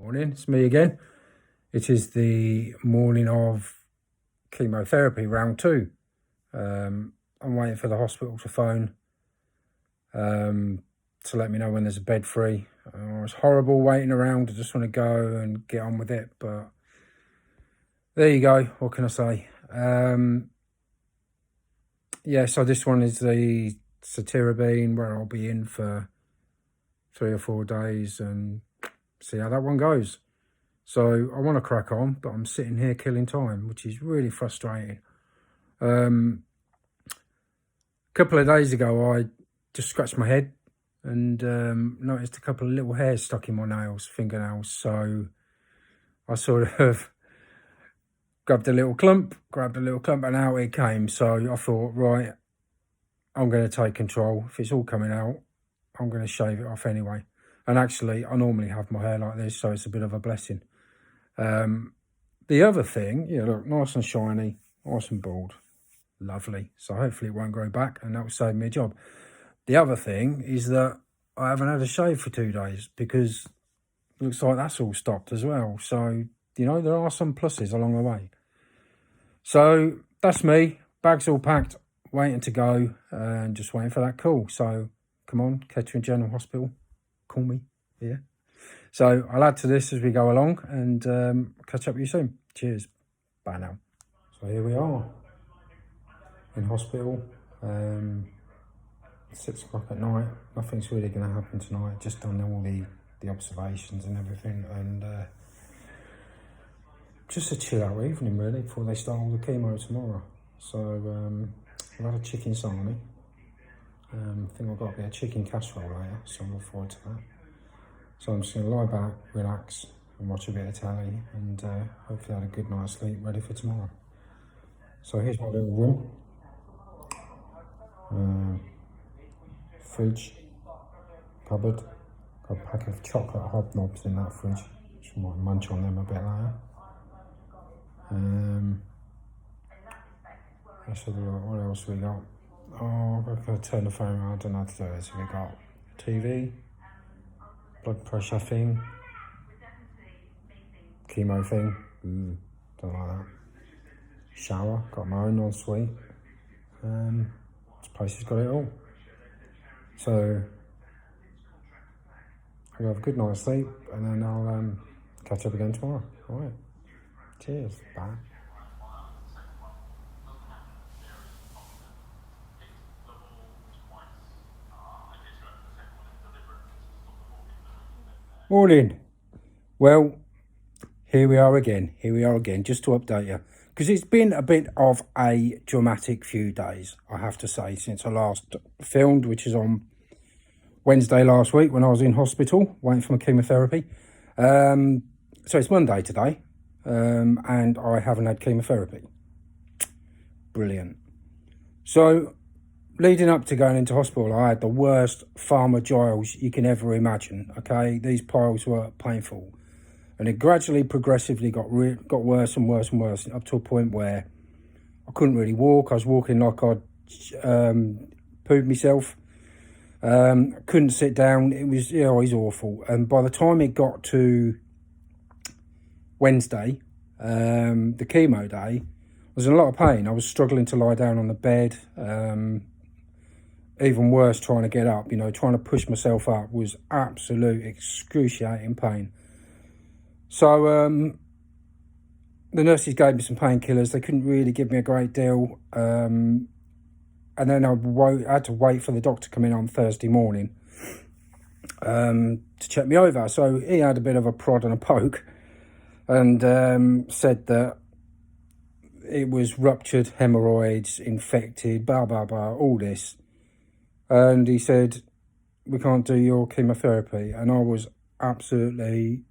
Morning, it's me again. It is the morning of chemotherapy, round 2. I'm waiting for the hospital to phone to let me know when there's a bed free. It's horrible waiting around. I just want to go and get on with it, but there you go. What can I say? Yeah, so this one is the cytarabine, where I'll be in for 3 or 4 days and see how that one goes. So I want to crack on, but I'm sitting here killing time, which is really frustrating. A couple of days ago, I just scratched my head and noticed a couple of little hairs stuck in my fingernails. So I sort of grabbed a little clump, and out it came. So I thought, right, I'm going to take control. If it's all coming out, I'm going to shave it off anyway. And actually, I normally have my hair like this, so it's a bit of a blessing. The other thing, yeah, look, nice and shiny, nice and bald, lovely. So hopefully it won't grow back, and that will save me a job. The other thing is that I haven't had a shave for 2 days because it looks like that's all stopped as well. So, you know, there are some pluses along the way. So that's me, bags all packed, waiting to go, and just waiting for that call. So come on, Kettering General Hospital, call me, yeah. So I'll add to this as we go along and catch up with you soon. Cheers. Bye now. So here we are in hospital. 6 o'clock at night. Nothing's really going to happen tonight. Just done all the observations and everything, and just a chill out evening really before they start all the chemo tomorrow. So I've had a chicken salami. I think I've got a bit of chicken casserole later, so I'm looking forward to that. So I'm just going to lie back, relax, and watch a bit of telly, and hopefully have a good night's sleep, ready for tomorrow. So here's my little room. Fridge, cupboard. Got a pack of chocolate hobnobs in that fridge, which I might munch on them a bit later. Let's have a look. What else we got? Oh, I've got to turn the phone around. I don't know how to do it. So we got TV. Blood pressure thing, chemo thing, don't like that. Shower, got my own ensuite. This place has got it all. So I'll have a good night's sleep, and then I'll catch up again tomorrow. All right. Cheers. Bye. Morning. Well, here we are again, just to update you, because it's been a bit of a dramatic few days, I have to say, since I last filmed, which is on Wednesday last week when I was in hospital waiting for my chemotherapy. So it's Monday today, and I haven't had chemotherapy. Brilliant. So leading up to going into hospital, I had the worst farmer giles you can ever imagine, okay? These piles were painful. And it gradually, progressively got worse and worse and worse, up to a point where I couldn't really walk. I was walking like I'd pooed myself. Couldn't sit down. It was, you know, it was awful. And by the time it got to Wednesday, the chemo day, I was in a lot of pain. I was struggling to lie down on the bed. Even worse, trying to get up, you know, trying to push myself up was absolute excruciating pain. So the nurses gave me some painkillers. They couldn't really give me a great deal. And then I had to wait for the doctor to come in on Thursday morning to check me over. So he had a bit of a prod and a poke and said that it was ruptured hemorrhoids, infected, blah, blah, blah, all this. And he said, we can't do your chemotherapy. And I was absolutely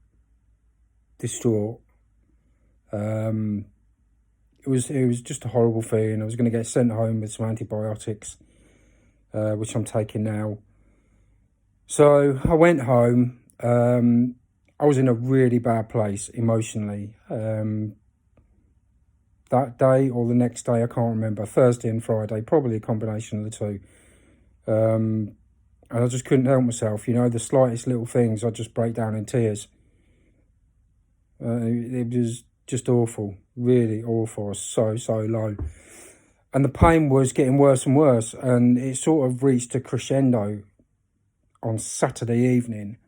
distraught. It was just a horrible feeling. I was going to get sent home with some antibiotics, which I'm taking now. So I went home. I was in a really bad place emotionally. That day or the next day, I can't remember, Thursday and Friday, probably a combination of the two. And I just couldn't help myself, you know, the slightest little things, I'd just break down in tears. It was just awful, really awful. I was so low. And the pain was getting worse and worse. And it sort of reached a crescendo on Saturday evening,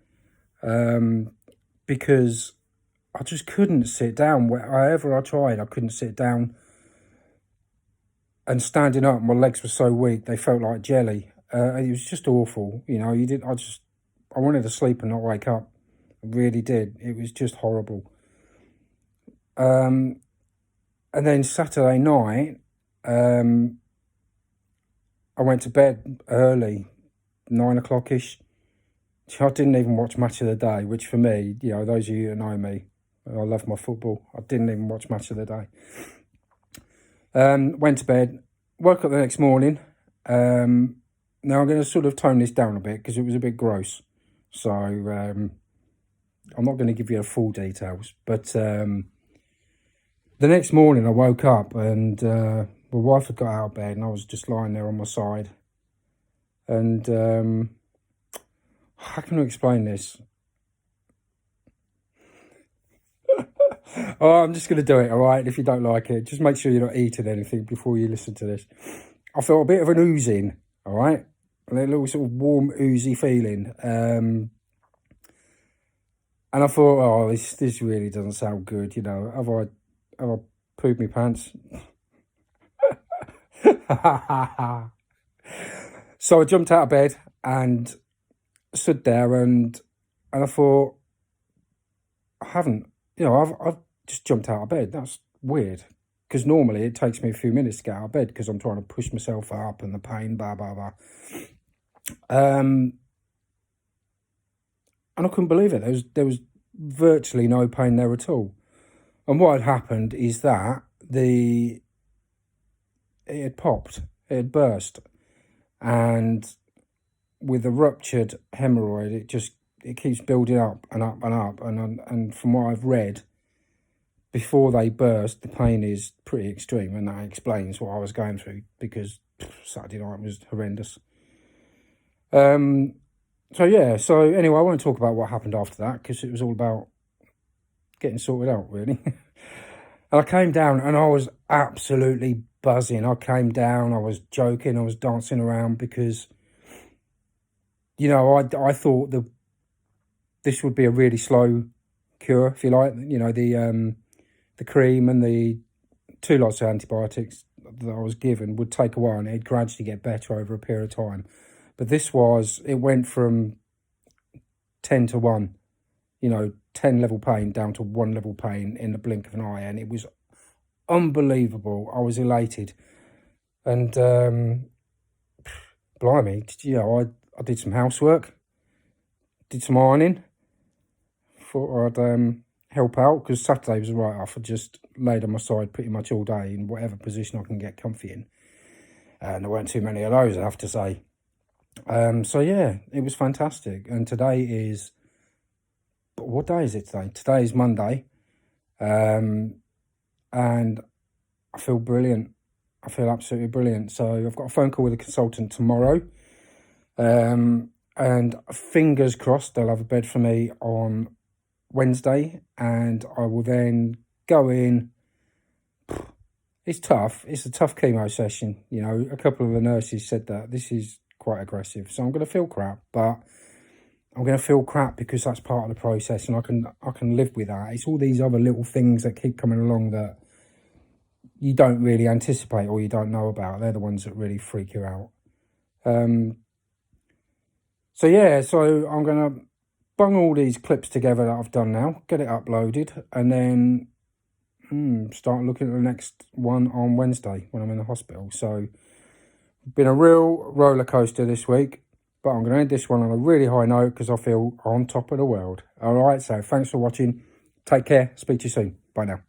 because I just couldn't sit down. Wherever I tried, I couldn't sit down. And standing up, my legs were so weak, they felt like jelly. It was just awful. You know, I wanted to sleep and not wake up. I really did. It was just horrible. And then Saturday night, I went to bed early, 9 o'clock-ish. I didn't even watch Match of the Day, which for me, you know, those of you that know me, I love my football. I didn't even watch Match of the Day. Went to bed, woke up the next morning. Now I'm going to sort of tone this down a bit because it was a bit gross. So I'm not going to give you the full details. But the next morning I woke up and my wife had got out of bed and I was just lying there on my side. And how can I explain this? Oh, I'm just going to do it, all right? If you don't like it, just make sure you're not eating anything before you listen to this. I felt a bit of an oozing, all right? A little sort of warm, oozy feeling. And I thought, oh, this really doesn't sound good, you know. Have I pooped my pants? So I jumped out of bed and stood there and I thought, I've just jumped out of bed. That's weird. Because normally it takes me a few minutes to get out of bed because I'm trying to push myself up and the pain, blah, blah, blah. And I couldn't believe it. There was virtually no pain there at all. And what had happened is that it had popped. It had burst. And with a ruptured hemorrhoid, it keeps building up and up and up. And from what I've read, before they burst, the pain is pretty extreme, and that explains what I was going through because Saturday night was horrendous. So anyway, I won't talk about what happened after that because it was all about getting sorted out, really. And I came down and I was absolutely buzzing. I came down, I was joking, I was dancing around because, you know, I thought this would be a really slow cure, if you like. You know, the cream and the 2 lots of antibiotics that I was given would take a while and it'd gradually get better over a period of time. But it went from 10 to 1, you know, 10 level pain down to 1 level pain in the blink of an eye. And it was unbelievable. I was elated. And, blimey, you know, I did some housework, did some ironing, thought I'd help out because Saturday was a write-off. I just laid on my side pretty much all day in whatever position I can get comfy in. And there weren't too many of those, I have to say. So yeah, it was fantastic. And today is, what day is it today? Today is Monday. And I feel brilliant. I feel absolutely brilliant. So I've got a phone call with a consultant tomorrow. And fingers crossed they'll have a bed for me on Wednesday. And I will then go in. It's tough. It's a tough chemo session. You know, a couple of the nurses said that this is quite aggressive. So I'm going to feel crap, but I'm going to feel crap because that's part of the process and I can live with that. It's all these other little things that keep coming along that you don't really anticipate or you don't know about. They're the ones that really freak you out. So I'm going to bung all these clips together that I've done now, get it uploaded, and then start looking at the next one on Wednesday when I'm in the hospital. So been a real roller coaster this week, but I'm going to end this one on a really high note because I feel on top of the world. All right, so thanks for watching. Take care. Speak to you soon. Bye now.